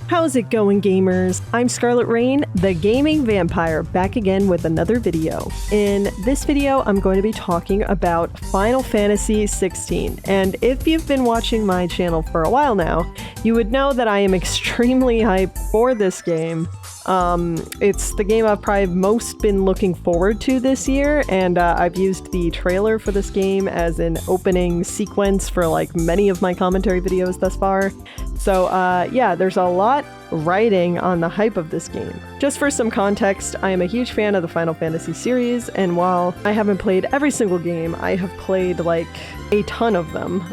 How's it going, gamers? I'm Scarlett Rainn, the gaming vampire, back again with another video. In this video, I'm going to be talking about Final Fantasy XVI, and if you've been watching my channel for a while now, you would know that I am extremely hyped for this game. It's the game I've probably most been looking forward to this year, and I've used the trailer for this game as an opening sequence for like many of my commentary videos thus far. So yeah, there's a lot riding on the hype of this game. Just for some context, I am a huge fan of the Final Fantasy series, and while I haven't played every single game, I have played like a ton of them.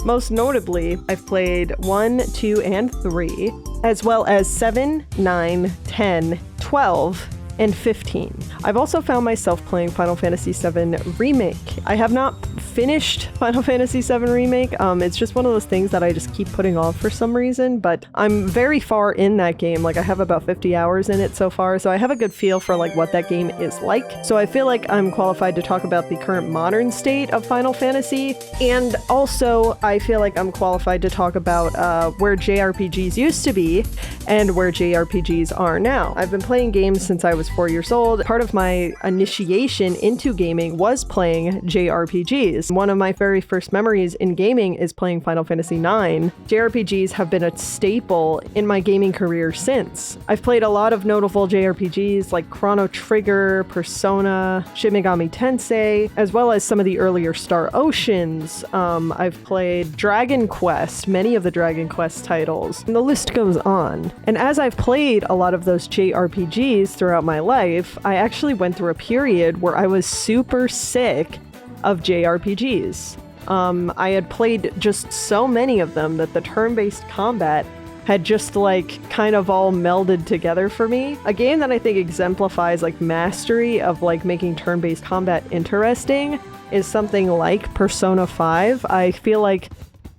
Most notably, I've played 1, 2, and 3, as well as 7, 9, 10, 12, and 15. I've also found myself playing Final Fantasy VII Remake. I have not finished Final Fantasy VII Remake. It's just one of those things that I just keep putting off for some reason, but I'm very far in that game. Like, I have about 50 hours in it so far, so I have a good feel for like what that game is like. So I feel like I'm qualified to talk about the current modern state of Final Fantasy, and also I feel like I'm qualified to talk about where JRPGs used to be and where JRPGs are now. I've been playing games since I was 4 years old. Part of my initiation into gaming was playing JRPGs. One of my very first memories in gaming is playing Final Fantasy IX. JRPGs have been a staple in my gaming career since. I've played a lot of notable JRPGs like Chrono Trigger, Persona, Shin Megami Tensei, as well as some of the earlier Star Oceans. I've played Dragon Quest, many of the Dragon Quest titles, and the list goes on. And as I've played a lot of those JRPGs throughout my life, I actually went through a period where I was super sick of JRPGs. I had played just so many of them that the turn-based combat had just like kind of all melded together for me. A game that I think exemplifies like mastery of like making turn-based combat interesting is something like Persona 5. I feel like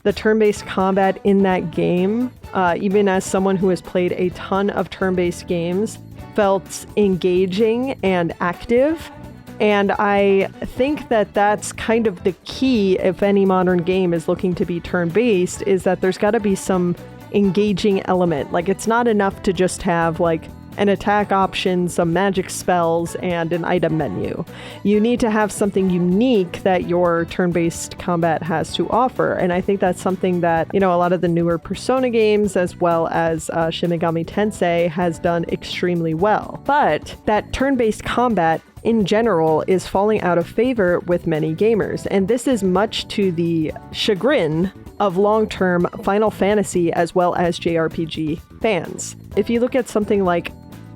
the turn-based combat in that game, even as someone who has played a ton of turn-based games, felt engaging and active. And I think that that's kind of the key if any modern game is looking to be turn-based, is that there's got to be some engaging element. Like, it's not enough to just have like an attack option, some magic spells, and an item menu. You need to have something unique that your turn-based combat has to offer. And I think that's something that, you know, a lot of the newer Persona games, as well as Shin Megami Tensei, has done extremely well. But that turn-based combat in general is falling out of favor with many gamers, and this is much to the chagrin of long-term Final Fantasy as well as JRPG fans. If you look at something like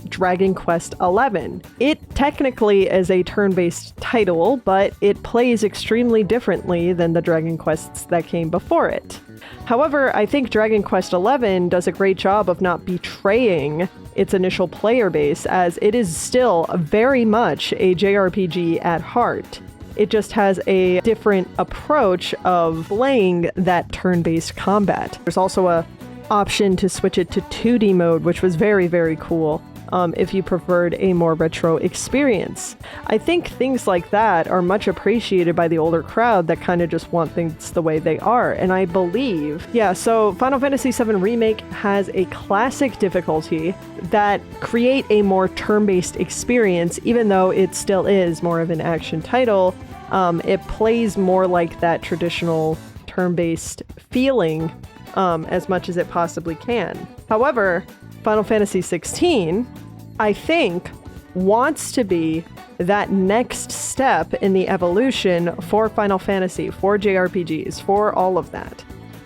Dragon Quest XI, it technically is a turn-based title, but it plays extremely differently than the Dragon Quests that came before it. However, I think Dragon Quest XI does a great job of not betraying its initial player base, as it is still very much a JRPG at heart. It just has a different approach of playing that turn-based combat. There's also a option to switch it to 2D mode, which was very, very cool. If you preferred a more retro experience. I think things like that are much appreciated by the older crowd that kind of just want things the way they are. And I believe, yeah, so Final Fantasy VII Remake has a classic difficulty that create a more turn-based experience, even though it still is more of an action title. It plays more like that traditional turn-based feeling as much as it possibly can. However, Final Fantasy XVI, I think, wants to be that next step in the evolution for Final Fantasy, for JRPGs, for all of that.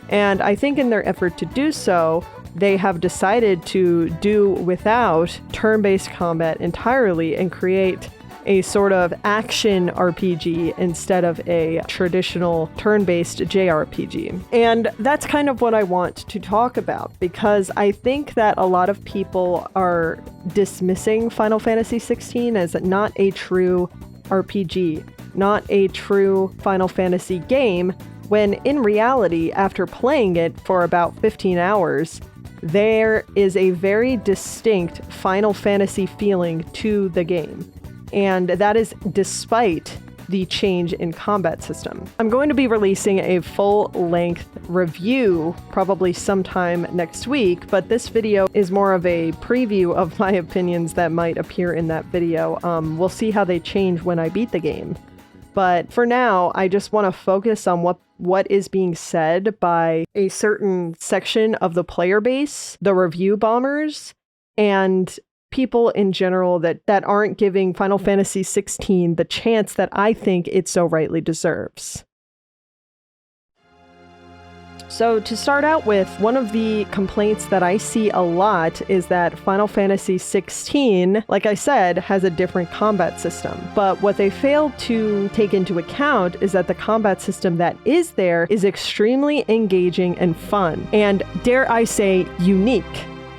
And I think in their effort to do so, they have decided to do without turn-based combat entirely and create a sort of action RPG instead of a traditional turn-based JRPG. And that's kind of what I want to talk about, because I think that a lot of people are dismissing Final Fantasy XVI as not a true RPG, not a true Final Fantasy game, when in reality, after playing it for about 15 hours, there is a very distinct Final Fantasy feeling to the game. And that is despite the change in combat system. I'm going to be releasing a full-length review probably sometime next week, but this video is more of a preview of my opinions that might appear in that video. We'll see how they change when I beat the game. But for now, I just want to focus on what is being said by a certain section of the player base, the review bombers, and people in general that aren't giving Final Fantasy XVI the chance that I think it so rightly deserves. So to start out with, one of the complaints that I see a lot is that Final Fantasy XVI, like I said, has a different combat system. But what they fail to take into account is that the combat system that is there is extremely engaging and fun, and dare I say, unique.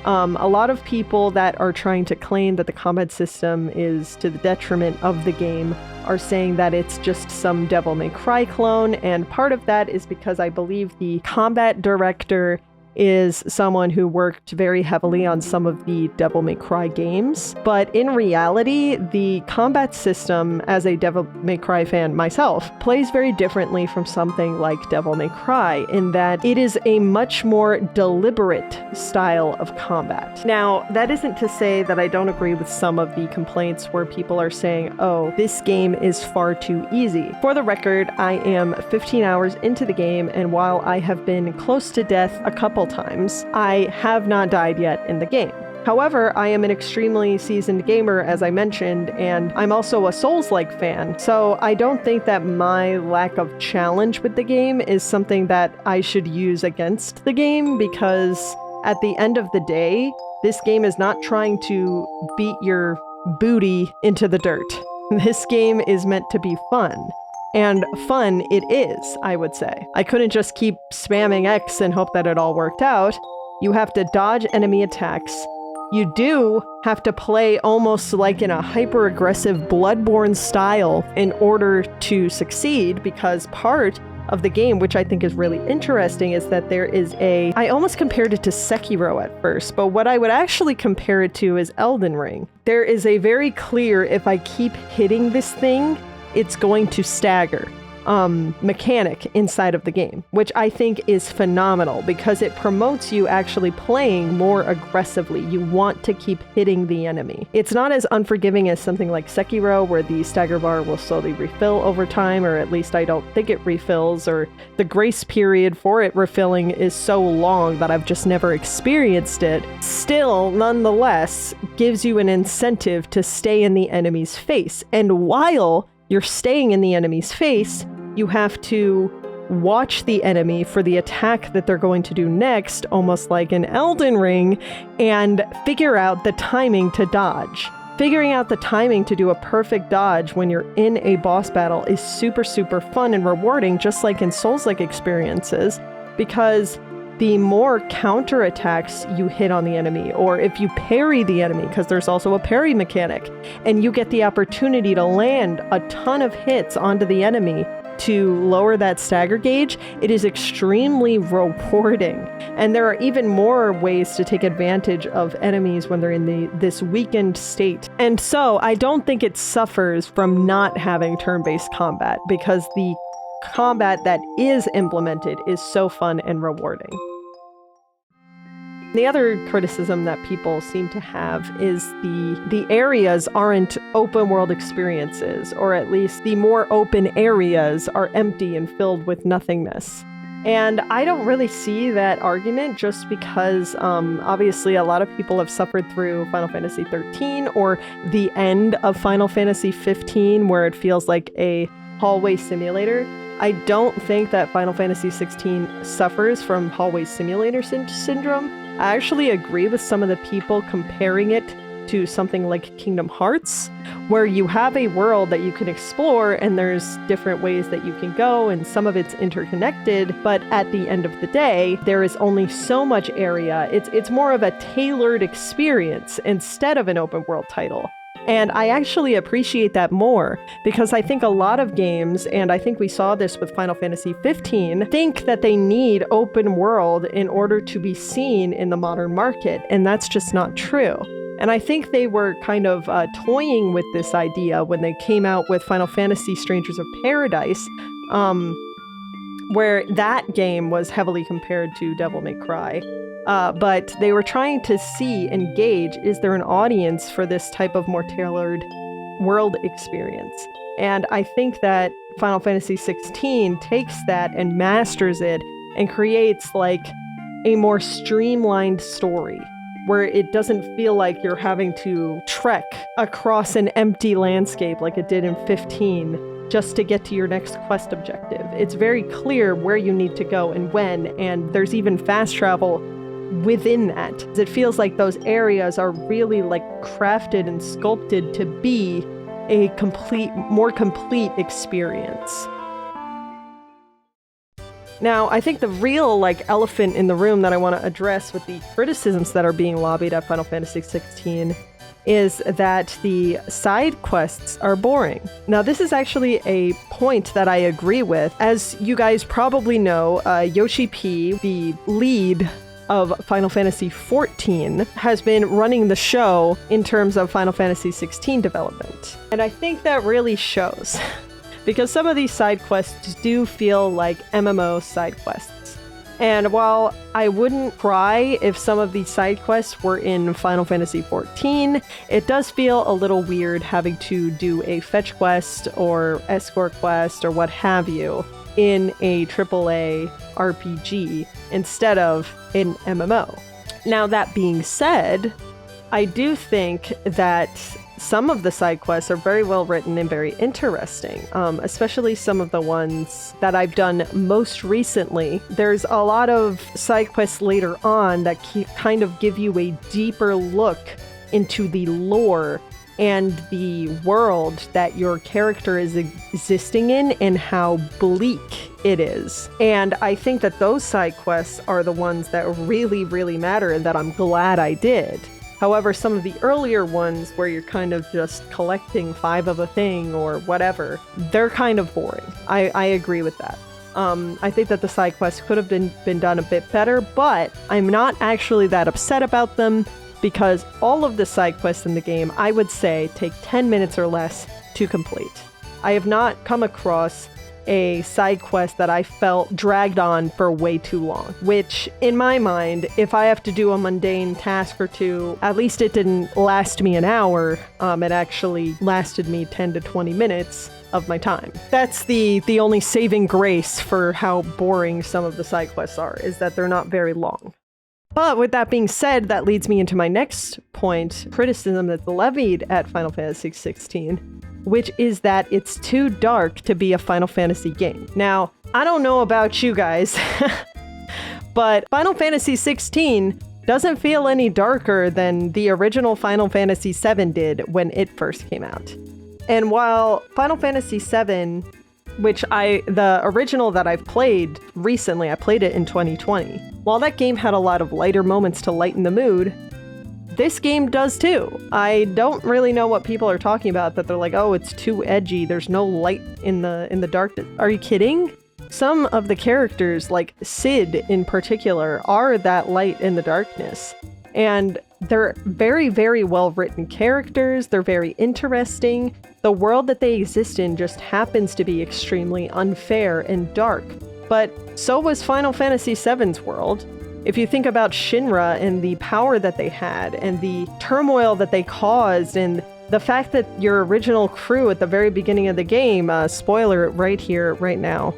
A lot of people that are trying to claim that the combat system is to the detriment of the game are saying that it's just some Devil May Cry clone, and part of that is because I believe the combat director is someone who worked very heavily on some of the Devil May Cry games. But in reality, the combat system, as a Devil May Cry fan myself, plays very differently from something like Devil May Cry in that it is a much more deliberate style of combat. Now, that isn't to say that I don't agree with some of the complaints where people are saying, oh, this game is far too easy. For the record, I am 15 hours into the game, and while I have been close to death a couple times, I have not died yet in the game. However, I am an extremely seasoned gamer, as I mentioned, and I'm also a Souls-like fan, so I don't think that my lack of challenge with the game is something that I should use against the game, because at the end of the day, this game is not trying to beat your booty into the dirt. This game is meant to be fun. And fun it is, I would say. I couldn't just keep spamming X and hope that it all worked out. You have to dodge enemy attacks. You do have to play almost like in a hyper-aggressive Bloodborne style in order to succeed, because part of the game, which I think is really interesting, is that there is I almost compared it to Sekiro at first, but what I would actually compare it to is Elden Ring. There is a very clear, if I keep hitting this thing, it's going to stagger mechanic inside of the game, which I think is phenomenal because it promotes you actually playing more aggressively. You want to keep hitting the enemy. It's not as unforgiving as something like Sekiro, where the stagger bar will slowly refill over time, or at least I don't think it refills, or the grace period for it refilling is so long that I've just never experienced it. Still, nonetheless, gives you an incentive to stay in the enemy's face. And while you're staying in the enemy's face, you have to watch the enemy for the attack that they're going to do next, almost like in Elden Ring, and figure out the timing to dodge. Figuring out the timing to do a perfect dodge when you're in a boss battle is super, super fun and rewarding, just like in Souls-like experiences, because the more counterattacks you hit on the enemy, or if you parry the enemy, because there's also a parry mechanic, and you get the opportunity to land a ton of hits onto the enemy to lower that stagger gauge, it is extremely rewarding. And there are even more ways to take advantage of enemies when they're in this weakened state. And so I don't think it suffers from not having turn-based combat, because the combat that is implemented is so fun and rewarding. The other criticism that people seem to have is the areas aren't open world experiences, or at least the more open areas are empty and filled with nothingness. And I don't really see that argument, just because obviously a lot of people have suffered through Final Fantasy XIII or the end of Final Fantasy XV, where it feels like a hallway simulator. I don't think that Final Fantasy XVI suffers from hallway simulator syndrome. I actually agree with some of the people comparing it to something like Kingdom Hearts, where you have a world that you can explore and there's different ways that you can go and some of it's interconnected, but at the end of the day, there is only so much area. It's more of a tailored experience instead of an open world title. And I actually appreciate that more, because I think a lot of games, and I think we saw this with Final Fantasy XV, think that they need open world in order to be seen in the modern market, and that's just not true. And I think they were kind of toying with this idea when they came out with Final Fantasy Strangers of Paradise, where that game was heavily compared to Devil May Cry. But they were trying to see and gauge, is there an audience for this type of more tailored world experience? And I think that Final Fantasy 16 takes that and masters it and creates like a more streamlined story where it doesn't feel like you're having to trek across an empty landscape like it did in 15 just to get to your next quest objective. It's very clear where you need to go and when, and there's even fast travel within that. It feels like those areas are really like crafted and sculpted to be a more complete experience. Now, I think the real like elephant in the room that I want to address with the criticisms that are being lobbied at Final Fantasy 16 is that the side quests are boring. Now, this is actually a point that I agree with. As you guys probably know, Yoshi P, the lead of Final Fantasy XIV, has been running the show in terms of Final Fantasy XVI development. And I think that really shows, because some of these side quests do feel like MMO side quests. And while I wouldn't cry if some of these side quests were in Final Fantasy XIV, it does feel a little weird having to do a fetch quest or escort quest or what have you in a AAA RPG instead of an MMO. Now, that being said, I do think that some of the side quests are very well written and very interesting, especially some of the ones that I've done most recently. There's a lot of side quests later on that kind of give you a deeper look into the lore and the world that your character is existing in and how bleak it is. And I think that those side quests are the ones that really, really matter and that I'm glad I did. However, some of the earlier ones where you're kind of just collecting 5 of a thing or whatever, they're kind of boring. I agree with that. I think that the side quests could have been done a bit better, but I'm not actually that upset about them because all of the side quests in the game, I would say, take 10 minutes or less to complete. I have not come across a side quest that I felt dragged on for way too long, which in my mind, if I have to do a mundane task or two, at least it didn't last me an hour. It actually lasted me 10 to 20 minutes of my time. That's the only saving grace for how boring some of the side quests are, is that they're not very long. But with that being said, that leads me into my next point, criticism that's levied at Final Fantasy XVI, which is that it's too dark to be a Final Fantasy game. Now, I don't know about you guys, but Final Fantasy XVI doesn't feel any darker than the original Final Fantasy VII did when it first came out. And while Final Fantasy VII, which the original that I've played recently, I played it in 2020. While that game had a lot of lighter moments to lighten the mood, this game does too. I don't really know what people are talking about, that they're like, oh, it's too edgy, there's no light in the darkness. Are you kidding? Some of the characters, like Cid in particular, are that light in the darkness. And they're very, very well-written characters. They're very interesting. The world that they exist in just happens to be extremely unfair and dark. But so was Final Fantasy VII's world. If you think about Shinra and the power that they had and the turmoil that they caused and the fact that your original crew at the very beginning of the game, spoiler right here, right now,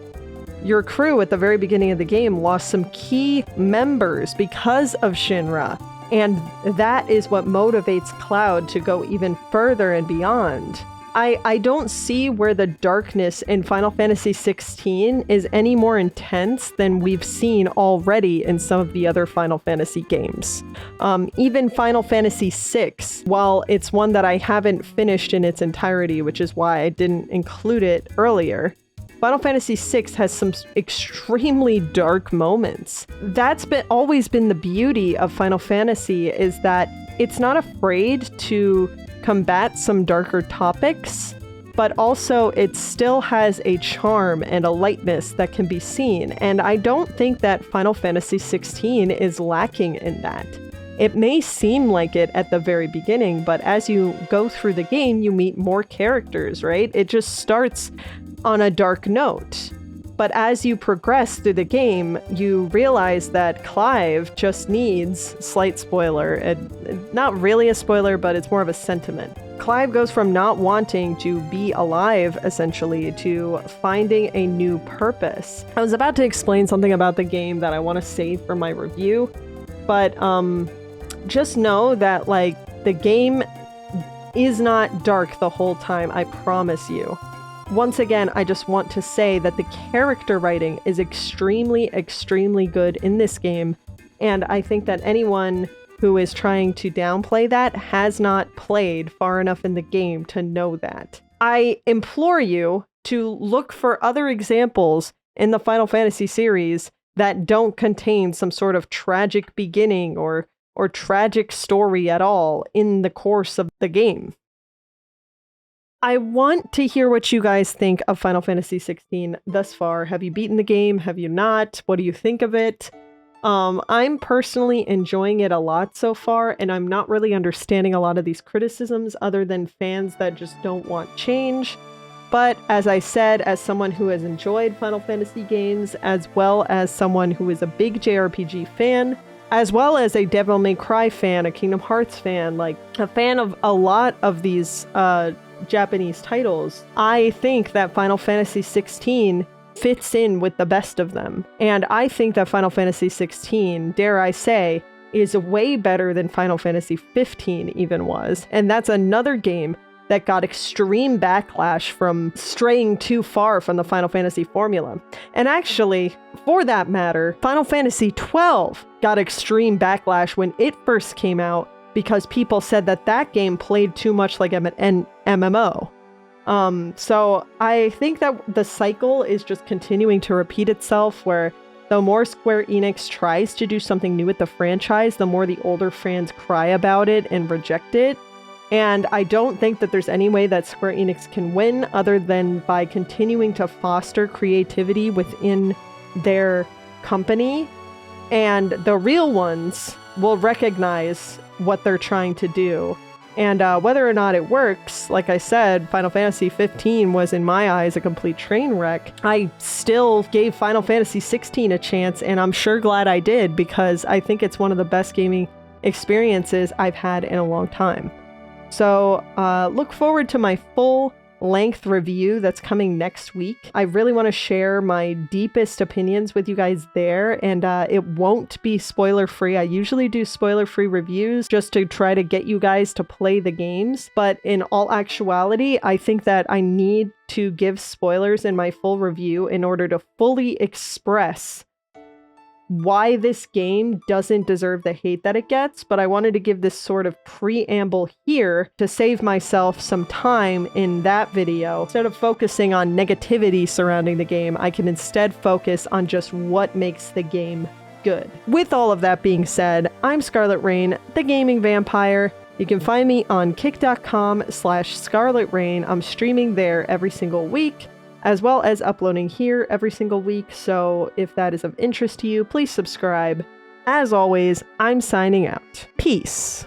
your crew at the very beginning of the game lost some key members because of Shinra. And that is what motivates Cloud to go even further and beyond. I don't see where the darkness in Final Fantasy XVI is any more intense than we've seen already in some of the other Final Fantasy games. Even Final Fantasy VI, while it's one that I haven't finished in its entirety, which is why I didn't include it earlier, Final Fantasy VI has some extremely dark moments. That's always been the beauty of Final Fantasy, is that it's not afraid to combat some darker topics, but also it still has a charm and a lightness that can be seen. And I don't think that Final Fantasy XVI is lacking in that. It may seem like it at the very beginning, but as you go through the game, you meet more characters, right? It just starts on a dark note. But as you progress through the game, you realize that Clive just needs, slight spoiler, and not really a spoiler, but it's more of a sentiment. Clive goes from not wanting to be alive, essentially, to finding a new purpose. I was about to explain something about the game that I want to save for my review, but just know that, like, the game is not dark the whole time, I promise you. Once again, I just want to say that the character writing is extremely, extremely good in this game, and I think that anyone who is trying to downplay that has not played far enough in the game to know that. I implore you to look for other examples in the Final Fantasy series that don't contain some sort of tragic beginning or tragic story at all in the course of the game. I want to hear what you guys think of Final Fantasy 16 thus far. Have you beaten the game? Have you not? What do you think of it? I'm personally enjoying it a lot so far, and I'm not really understanding a lot of these criticisms other than fans that just don't want change. But as I said, as someone who has enjoyed Final Fantasy games, as well as someone who is a big JRPG fan, as well as a Devil May Cry fan, a Kingdom Hearts fan, like a fan of a lot of these Japanese titles, I think that Final Fantasy 16 fits in with the best of them. And I think that Final Fantasy 16, dare I say, is way better than Final Fantasy 15 even was. And that's another game that got extreme backlash from straying too far from the Final Fantasy formula. And actually, for that matter, Final Fantasy 12 got extreme backlash when it first came out because people said that that game played too much like an MMO. So I think that the cycle is just continuing to repeat itself, where the more Square Enix tries to do something new with the franchise, the more the older fans cry about it and reject it. And I don't think that there's any way that Square Enix can win other than by continuing to foster creativity within their company. And the real ones will recognize what they're trying to do. And whether or not it works, like I said, Final Fantasy 15 was, in my eyes, a complete train wreck. I still gave Final Fantasy 16 a chance, and I'm sure glad I did, because I think it's one of the best gaming experiences I've had in a long time. So look forward to my full-length review that's coming next week. I really want to share my deepest opinions with you guys there, and it won't be spoiler-free. I usually do spoiler-free reviews just to try to get you guys to play the games, but in all actuality, I think that I need to give spoilers in my full review in order to fully express why this game doesn't deserve the hate that it gets, but I wanted to give this sort of preamble here to save myself some time in that video. Instead of focusing on negativity surrounding the game, I can instead focus on just what makes the game good. With all of that being said, I'm Scarlett Rainn, the Gaming Vampire. You can find me on kick.com/Scarlett Rainn. I'm streaming there every single week, as well as uploading here every single week, so if that is of interest to you, please subscribe. As always, I'm signing out. Peace.